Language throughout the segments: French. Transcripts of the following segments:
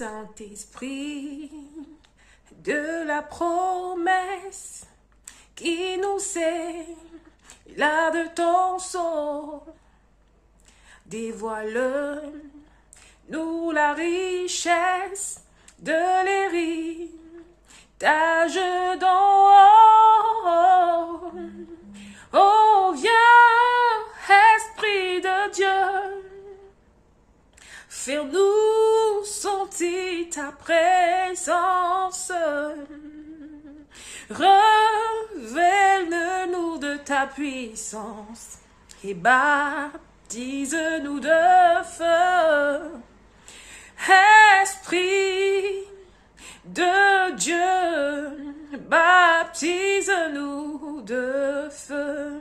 Saint-Esprit, de la promesse qui nous est là de ton sceau, dévoile-nous la richesse de l'héritage d'en haut. Oh, viens, Esprit de Dieu, fais-nous sentir ta présence. Révèle-nous de ta puissance et baptise-nous de feu. Esprit de Dieu, baptise-nous de feu.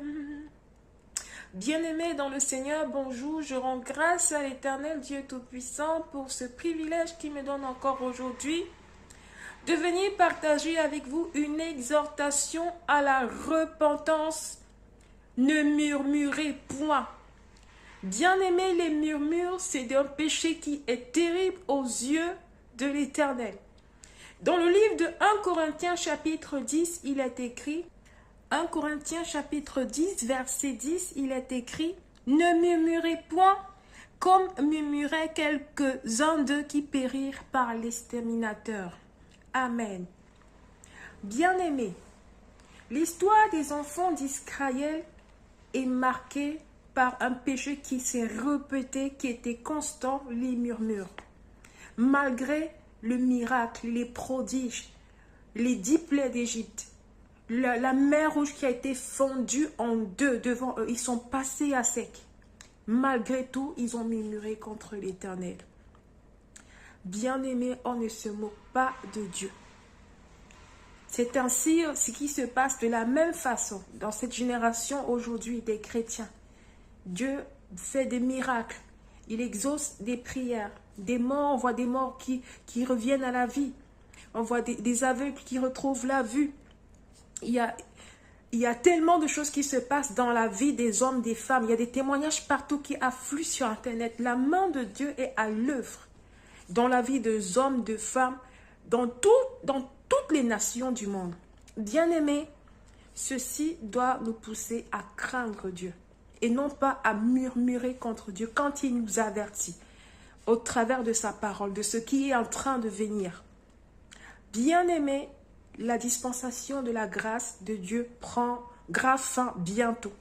Bien-aimés dans le Seigneur, bonjour, je rends grâce à l'Éternel Dieu Tout-Puissant pour ce privilège qu'il me donne encore aujourd'hui de venir partager avec vous une exhortation à la repentance. Ne murmurez point. Bien-aimés, les murmures, c'est un péché qui est terrible aux yeux de l'Éternel. Dans le livre de 1 Corinthiens chapitre 10, il est écrit, 1 Corinthiens chapitre 10, verset 10, il est écrit, « Ne murmurez point comme murmuraient quelques-uns d'eux qui périrent par l'exterminateur. » Amen. Bien-aimés, l'histoire des enfants d'Israël est marquée par un péché qui s'est répété, qui était constant, les murmures. Malgré le miracle, les prodiges, les 10 plaies d'Égypte, la mer rouge qui a été fondue en deux devant eux, ils sont passés à sec. Malgré tout, ils ont murmuré contre l'Éternel. Bien-aimés, on ne se moque pas de Dieu. C'est ainsi ce qui se passe de la même façon dans cette génération aujourd'hui des chrétiens. Dieu fait des miracles, il exauce des prières, des morts, on voit des morts qui reviennent à la vie, on voit des aveugles qui retrouvent la vue. Il y a tellement de choses qui se passent dans la vie des hommes, des femmes. Il y a des témoignages partout qui affluent sur Internet. La main de Dieu est à l'œuvre dans la vie des hommes, de femmes, dans toutes les nations du monde. Bien-aimés, ceci doit nous pousser à craindre Dieu et non pas à murmurer contre Dieu quand il nous avertit au travers de sa parole, de ce qui est en train de venir. Bien-aimés, la dispensation de la grâce de Dieu prend grave fin bientôt.